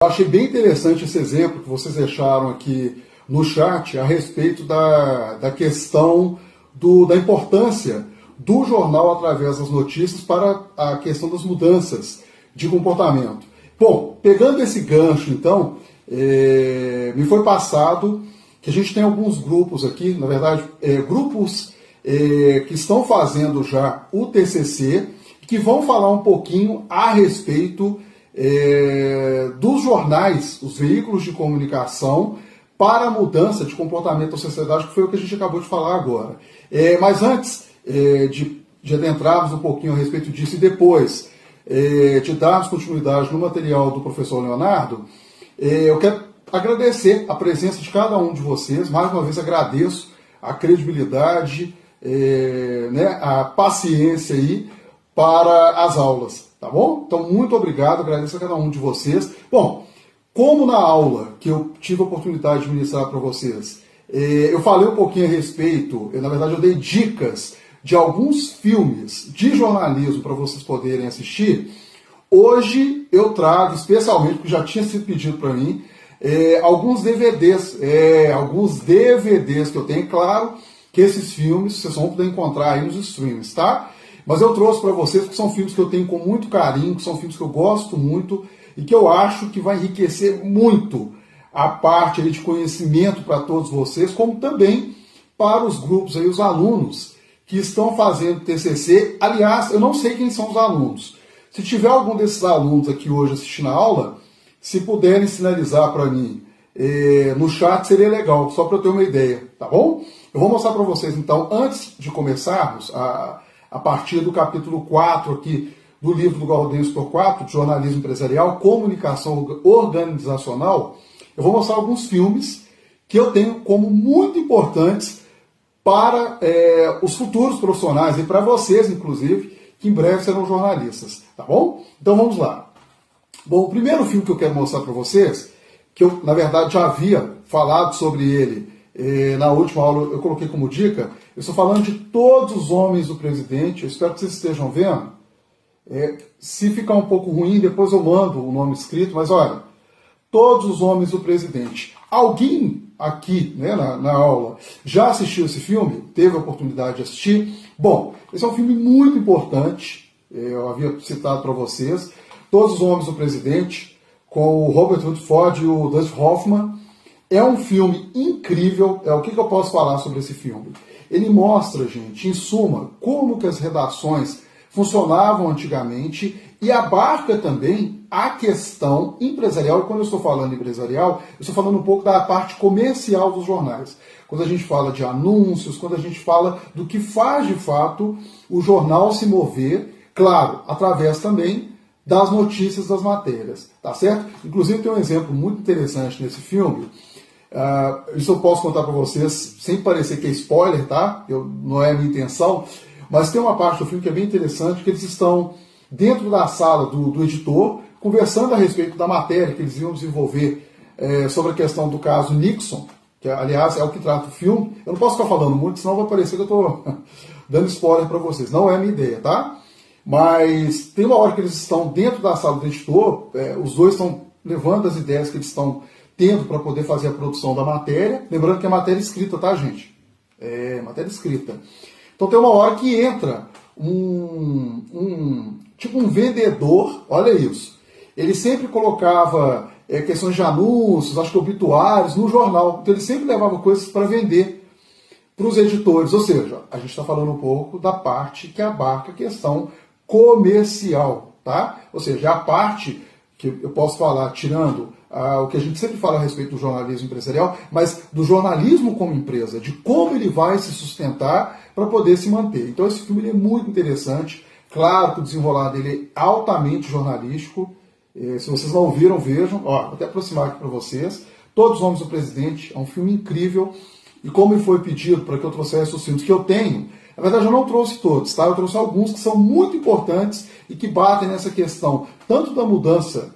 Eu achei bem interessante esse exemplo que vocês deixaram aqui no chat a respeito da questão da importância do jornal através das notícias para a questão das mudanças de comportamento. Bom, pegando esse gancho, então, me foi passado que a gente tem alguns grupos aqui, na verdade, grupos que estão fazendo já o TCC, que vão falar um pouquinho a respeito dos jornais, os veículos de comunicação, para a mudança de comportamento da sociedade, que foi o que a gente acabou de falar agora. Mas antes de adentrarmos um pouquinho a respeito disso e depois de darmos continuidade no material do professor Leonardo, eu quero agradecer a presença de cada um de vocês. Mais uma vez agradeço a credibilidade, a paciência aí para as aulas, tá bom? Então, muito obrigado, agradeço a cada um de vocês. Bom, como na aula que eu tive a oportunidade de ministrar para vocês, eu falei um pouquinho a respeito, na verdade eu dei dicas de alguns filmes de jornalismo para vocês poderem assistir. Hoje eu trago, especialmente, porque já tinha sido pedido para mim, alguns DVDs, que eu tenho. Claro que esses filmes vocês vão poder encontrar aí nos streams, tá? Mas eu trouxe para vocês porque são filmes que eu tenho com muito carinho, que são filmes que eu gosto muito e que eu acho que vai enriquecer muito a parte aí de conhecimento para todos vocês, como também para os grupos aí, os alunos que estão fazendo TCC. Aliás, eu não sei quem são os alunos. Se tiver algum desses alunos aqui hoje assistindo a aula, se puderem sinalizar para mim no chat, seria legal, só para eu ter uma ideia, tá bom? Eu vou mostrar para vocês, então, antes de começarmos, a partir do capítulo 4 aqui do livro do Gaudêncio Torquato, de Jornalismo Empresarial, Comunicação Organizacional, eu vou mostrar alguns filmes que eu tenho como muito importantes para os futuros profissionais e para vocês, inclusive, que em breve serão jornalistas, tá bom? Então vamos lá. Bom, o primeiro filme que eu quero mostrar para vocês, que eu, na verdade, já havia falado sobre ele na última aula, eu coloquei como dica, eu estou falando de Todos os Homens do Presidente, eu espero que vocês estejam vendo. Se ficar um pouco ruim, depois eu mando o nome escrito, mas olha, Todos os Homens do Presidente. Alguém aqui, na aula já assistiu esse filme? Teve a oportunidade de assistir? Bom, esse é um filme muito importante, eu havia citado para vocês, Todos os Homens do Presidente, com o Robert Redford e o Dustin Hoffman. É um filme incrível. O que eu posso falar sobre esse filme? Ele mostra, gente, em suma, como que as redações funcionavam antigamente e abarca também a questão empresarial. E quando eu estou falando empresarial, eu estou falando um pouco da parte comercial dos jornais. Quando a gente fala de anúncios, quando a gente fala do que faz de fato o jornal se mover, claro, através também das notícias das matérias, tá certo? Inclusive tem um exemplo muito interessante nesse filme. Isso eu posso contar para vocês sem parecer que é spoiler, tá? Não é a minha intenção, mas tem uma parte do filme que é bem interessante, que eles estão dentro da sala do editor, conversando a respeito da matéria que eles iam desenvolver sobre a questão do caso Nixon, que aliás é o que trata o filme. Eu não posso ficar falando muito, senão vai parecer que eu estou dando spoiler para vocês. Não é a minha ideia, tá? Mas tem uma hora que eles estão dentro da sala do editor, os dois estão levando as ideias que eles estão tendo para poder fazer a produção da matéria. Lembrando que é matéria escrita, tá, gente? É matéria escrita. Então tem uma hora que entra tipo um vendedor, olha isso. Ele sempre colocava questões de anúncios, acho que obituários, no jornal. Então ele sempre levava coisas para vender para os editores. Ou seja, a gente está falando um pouco da parte que abarca a questão comercial, tá? Ou seja, a parte que eu posso falar, tirando o que a gente sempre fala a respeito do jornalismo empresarial, mas do jornalismo como empresa, de como ele vai se sustentar para poder se manter. Então esse filme é muito interessante. Claro que o desenrolar dele é altamente jornalístico. Se vocês não viram, vejam. Vou até aproximar aqui para vocês. Todos os Homens do Presidente é um filme incrível. E como me foi pedido para que eu trouxesse os filmes que eu tenho, na verdade eu não trouxe todos, tá? Eu trouxe alguns que são muito importantes e que batem nessa questão, tanto da mudança,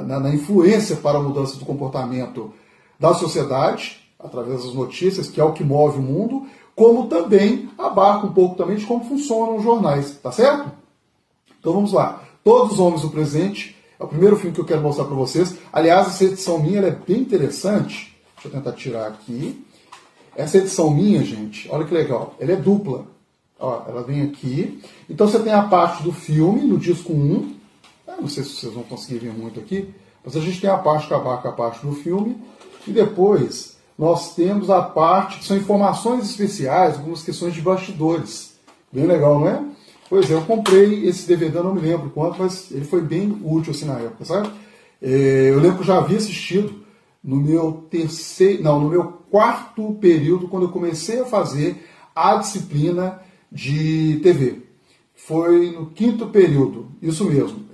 na influência para a mudança do comportamento da sociedade, através das notícias, que é o que move o mundo, como também abarca um pouco também de como funcionam os jornais, tá certo? Então vamos lá. Todos os Homens do Presente É o primeiro filme que eu quero mostrar para vocês. Aliás, essa edição minha ela é bem interessante. Deixa eu tentar tirar aqui. Essa edição minha, gente, olha que legal. Ela é dupla. Ó, ela vem aqui. Então você tem a parte do filme no disco 1. Eu não sei se vocês vão conseguir ver muito aqui. Mas a gente tem a parte que abarca a parte do filme. E depois nós temos a parte que são informações especiais, algumas questões de bastidores. Bem legal, não é? Pois é, eu comprei esse DVD, não me lembro quanto, mas ele foi bem útil assim na época, sabe? Eu lembro que eu já havia assistido no meu quarto período, quando eu comecei a fazer a disciplina de TV. Foi no quinto período, isso mesmo,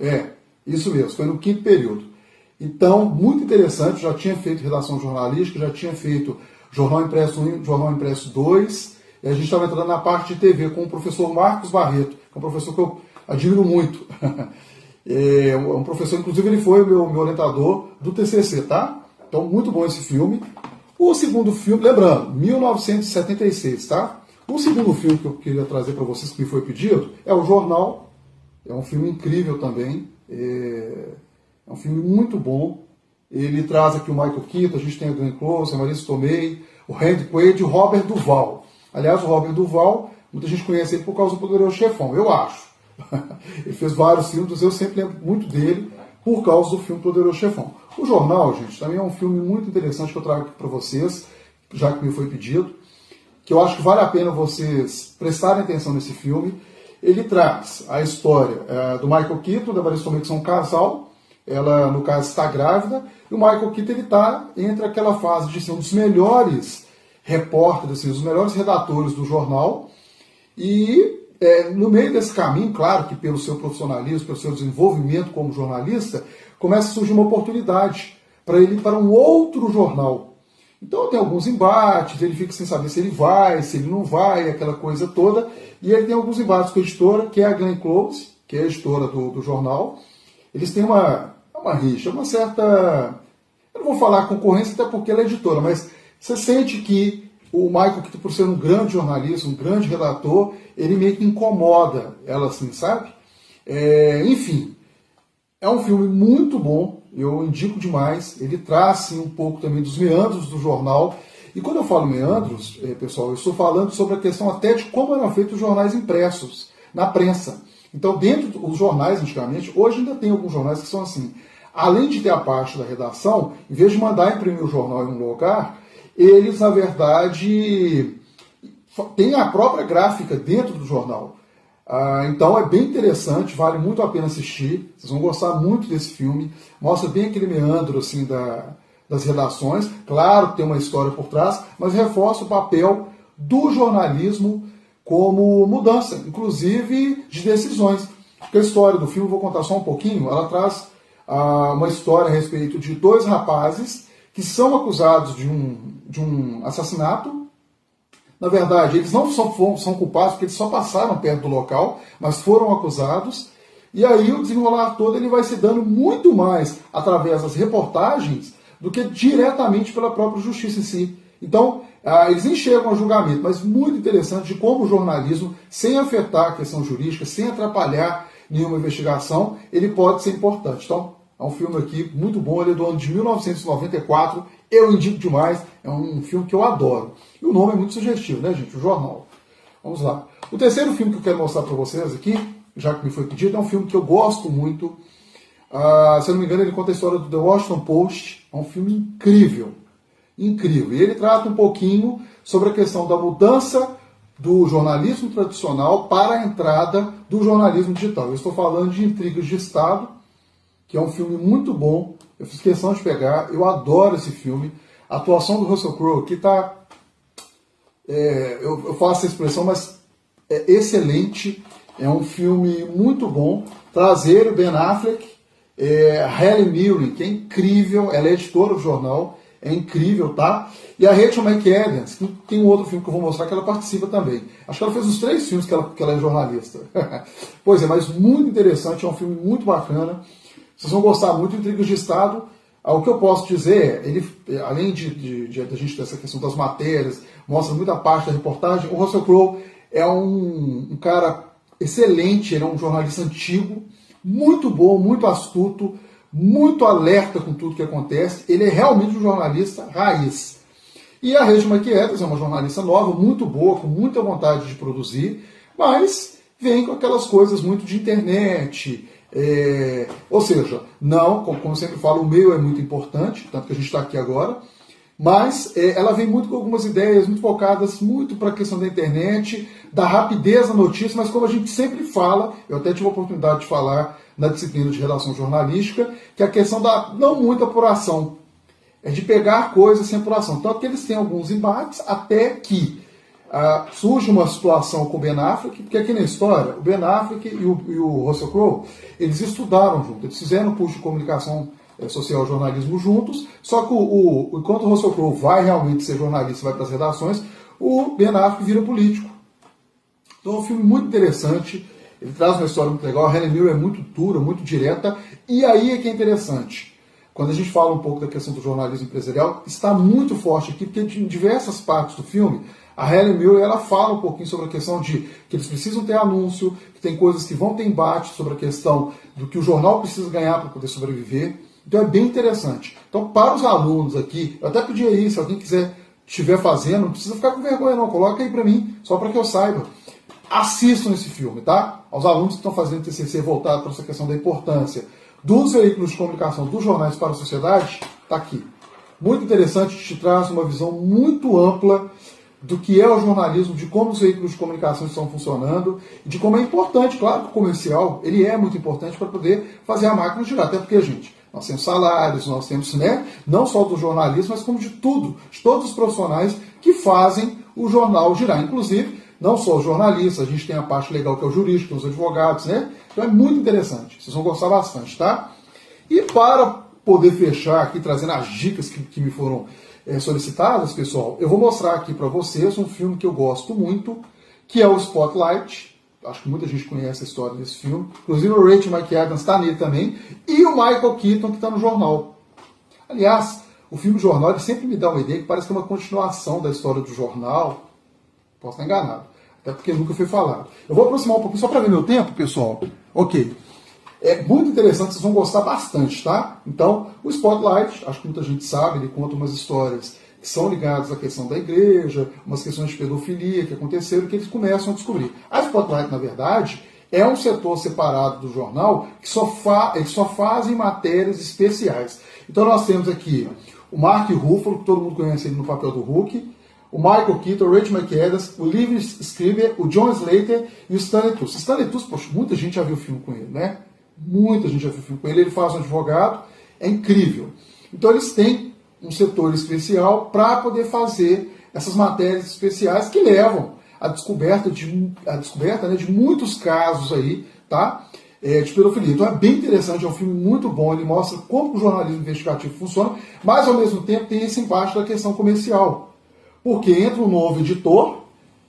foi no quinto período. Então, muito interessante, já tinha feito redação jornalística, já tinha feito Jornal Impresso 1, Jornal Impresso 2, e a gente estava entrando na parte de TV com o professor Marcos Barreto, que é um professor que eu admiro muito. É um professor, inclusive ele foi meu orientador do TCC, tá? Então, muito bom esse filme. O segundo filme, lembrando, 1976, tá? O segundo filme que eu queria trazer para vocês, que me foi pedido, é O Jornal. É um filme incrível também. É um filme muito bom. Ele traz aqui o Michael Keaton, a gente tem a Glenn Close, a Marisa Tomei, o Randy Quaid e o Robert Duvall. Aliás, o Robert Duvall, muita gente conhece ele por causa do Poderoso Chefão, eu acho. Ele fez vários filmes, mas eu sempre lembro muito dele por causa do filme Poderoso Chefão. O Jornal, gente, também é um filme muito interessante que eu trago aqui para vocês, já que me foi pedido, que eu acho que vale a pena vocês prestarem atenção nesse filme. Ele traz a história do Michael Keaton, da Marisa Tomei, que são um casal. Ela, no caso, está grávida, e o Michael Keaton está entre aquela fase de ser um dos melhores repórteres, assim, os melhores redatores do jornal, e no meio desse caminho, claro que pelo seu profissionalismo, pelo seu desenvolvimento como jornalista, começa a surgir uma oportunidade para ele ir para um outro jornal. Então tem alguns embates, ele fica sem saber se ele vai, se ele não vai, aquela coisa toda, e ele tem alguns embates com a editora, que é a Glenn Close, que é a editora do jornal. Eles têm uma rixa, uma certa... Eu não vou falar concorrência, até porque ela é editora, mas você sente que o Michael, que por ser um grande jornalista, um grande redator, ele meio que incomoda ela assim, sabe? Enfim, é um filme muito bom, eu indico demais. Ele traz assim, um pouco também dos meandros do jornal. E quando eu falo meandros, pessoal, eu estou falando sobre a questão até de como eram feitos os jornais impressos, na prensa. Então, dentro dos jornais, antigamente, hoje ainda tem alguns jornais que são assim. Além de ter a parte da redação, em vez de mandar imprimir o jornal em um lugar, eles, na verdade, têm a própria gráfica dentro do jornal. Então é bem interessante, vale muito a pena assistir. Vocês vão gostar muito desse filme. Mostra bem aquele meandro assim, das redações. Claro que tem uma história por trás, mas reforça o papel do jornalismo como mudança, inclusive de decisões. Porque a história do filme, vou contar só um pouquinho, ela traz uma história a respeito de dois rapazes que são acusados de um assassinato. Na verdade, eles não são culpados porque eles só passaram perto do local, mas foram acusados. E aí o desenrolar todo ele vai se dando muito mais através das reportagens do que diretamente pela própria justiça em si. Então, eles enxergam o julgamento, mas muito interessante de como o jornalismo, sem afetar a questão jurídica, sem atrapalhar nenhuma investigação, ele pode ser importante. Então, é um filme aqui muito bom, ele é do ano de 1994, eu indico demais, é um filme que eu adoro. E o nome é muito sugestivo, né, gente? O Jornal. Vamos lá. O terceiro filme que eu quero mostrar para vocês aqui, já que me foi pedido, é um filme que eu gosto muito. Se eu não me engano, ele conta a história do The Washington Post. É um filme incrível. Incrível. E ele trata um pouquinho sobre a questão da mudança do jornalismo tradicional para a entrada do jornalismo digital. Eu estou falando de Intrigas de Estado, que é um filme muito bom. Eu fiz questão de pegar, eu adoro esse filme. A atuação do Russell Crowe aqui está... eu faço essa expressão, mas é excelente. É um filme muito bom. Trazer o Ben Affleck, Helen Mirren, que é incrível, ela é editora do jornal, é incrível, tá? E a Rachel McAdams, que tem um outro filme que eu vou mostrar que ela participa também. Acho que ela fez os 3 filmes que ela é jornalista. Pois é, mas muito interessante, é um filme muito bacana. Vocês vão gostar muito de Intrigas de Estado. O que eu posso dizer, ele, além de a gente ter essa questão das matérias, mostra muita parte da reportagem, o Russell Crowe é um cara excelente, ele é um jornalista antigo, muito bom, muito astuto, muito alerta com tudo que acontece, ele é realmente um jornalista raiz. E a Rachel McAdams é uma jornalista nova, muito boa, com muita vontade de produzir, mas vem com aquelas coisas muito de internet, ou seja, não, como eu sempre falo, o meio é muito importante, tanto que a gente está aqui agora, mas ela vem muito com algumas ideias muito focadas muito para a questão da internet, da rapidez da notícia, mas como a gente sempre fala, eu até tive a oportunidade de falar na disciplina de redação jornalística, que é a questão da não muita apuração, é de pegar coisas sem apuração. Tanto que eles têm alguns embates até que surge uma situação com o Ben Affleck, porque aqui na história, o Ben Affleck e o Russell Crowe, eles estudaram juntos, eles fizeram um curso de comunicação social e jornalismo juntos, só que enquanto o Russell Crowe vai realmente ser jornalista, vai para as redações, o Ben Affleck vira político. Então é um filme muito interessante, ele traz uma história muito legal, a Helen Mirren é muito dura, muito direta, e aí é que é interessante. Quando a gente fala um pouco da questão do jornalismo empresarial, está muito forte aqui, porque em diversas partes do filme, a Helen Mirren ela fala um pouquinho sobre a questão de que eles precisam ter anúncio, que tem coisas que vão ter embate sobre a questão do que o jornal precisa ganhar para poder sobreviver. Então é bem interessante. Então, para os alunos aqui, eu até pedi aí, se alguém estiver fazendo, não precisa ficar com vergonha não, coloca aí para mim, só para que eu saiba. Assistam esse filme, tá? Aos alunos que estão fazendo TCC voltado para essa questão da importância dos veículos de comunicação, dos jornais para a sociedade, está aqui. Muito interessante, te traz uma visão muito ampla do que é o jornalismo, de como os veículos de comunicação estão funcionando, e de como é importante, claro que o comercial, ele é muito importante para poder fazer a máquina girar, até porque, gente, nós temos salários, nós temos, né, não só do jornalismo, mas como de tudo, de todos os profissionais que fazem o jornal girar, inclusive, não só os jornalistas, a gente tem a parte legal que é o jurídico, os advogados, né? Então é muito interessante, vocês vão gostar bastante, tá? E para poder fechar aqui, trazendo as dicas que me foram solicitadas, pessoal, eu vou mostrar aqui para vocês um filme que eu gosto muito, que é o Spotlight. Acho que muita gente conhece a história desse filme. Inclusive o Rachel McAdams está nele também. E o Michael Keaton, que está no jornal. Aliás, o filme Jornal ele sempre me dá uma ideia que parece que é uma continuação da história do jornal. Posso estar enganado. Até porque nunca foi falado. Eu vou aproximar um pouquinho só para ver meu tempo, pessoal. Ok. É muito interessante, vocês vão gostar bastante, tá? Então, o Spotlight, acho que muita gente sabe, ele conta umas histórias que são ligadas à questão da igreja, umas questões de pedofilia que aconteceram, que eles começam a descobrir. A Spotlight, na verdade, é um setor separado do jornal que eles só fazem matérias especiais. Então nós temos aqui o Mark Ruffalo, que todo mundo conhece ele no papel do Hulk, o Michael Keaton, o Rachel McAdams, o Liv Schreiber, o John Slater e o Stanley Tucci. Stanley Tucci, poxa, muita gente já viu o filme com ele, né? Muita gente já viu o filme com ele, ele faz um advogado, é incrível. Então eles têm um setor especial para poder fazer essas matérias especiais que levam à descoberta né, de muitos casos aí, tá? De pedofilia. Então é bem interessante, é um filme muito bom, ele mostra como o jornalismo investigativo funciona, mas ao mesmo tempo tem esse embate da questão comercial. Porque entra um novo editor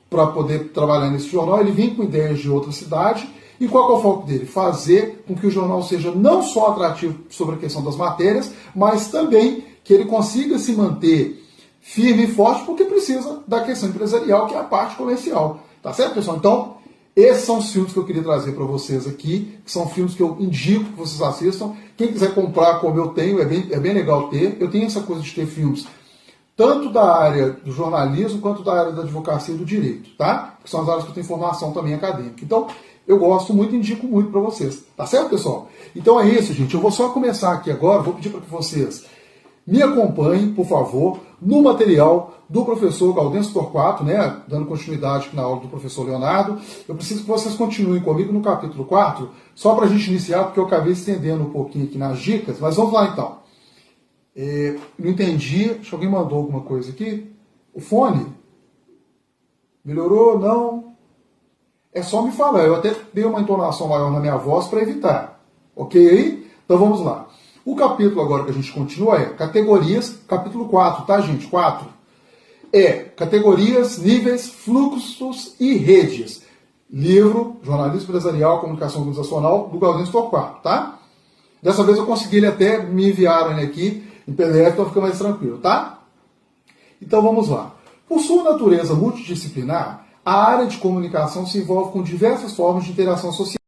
para poder trabalhar nesse jornal, ele vem com ideias de outra cidade, e qual é o foco dele? Fazer com que o jornal seja não só atrativo sobre a questão das matérias, mas também que ele consiga se manter firme e forte, porque precisa da questão empresarial, que é a parte comercial. Tá certo, pessoal? Então, esses são os filmes que eu queria trazer para vocês aqui, que são filmes que eu indico que vocês assistam. Quem quiser comprar como eu tenho, é bem legal ter. Eu tenho essa coisa de ter filmes tanto da área do jornalismo quanto da área da advocacia e do direito, tá? Que são as áreas que eu tenho formação também acadêmica. Então, eu gosto muito e indico muito para vocês. Tá certo, pessoal? Então é isso, gente. Eu vou só começar aqui agora, vou pedir para que vocês me acompanhem, por favor, no material do professor Gaudêncio Torquato, né? Dando continuidade aqui na aula do professor Leonardo. Eu preciso que vocês continuem comigo no capítulo 4, só para a gente iniciar, porque eu acabei estendendo um pouquinho aqui nas dicas, mas vamos lá então. Não entendi, acho que alguém mandou alguma coisa aqui. O fone? Melhorou? Não? É só me falar, eu até dei uma entonação maior na minha voz para evitar. Ok aí? Então vamos lá. O capítulo agora que a gente continua é categorias, capítulo 4, tá gente? 4. Categorias, níveis, fluxos e redes. Livro, Jornalismo Empresarial, Comunicação Organizacional, do Gaudêncio Torquato, tá? Dessa vez eu consegui, ele até me enviaram ele aqui em PDF, então fica mais tranquilo, tá? Então vamos lá. Por sua natureza multidisciplinar, a área de comunicação se envolve com diversas formas de interação social.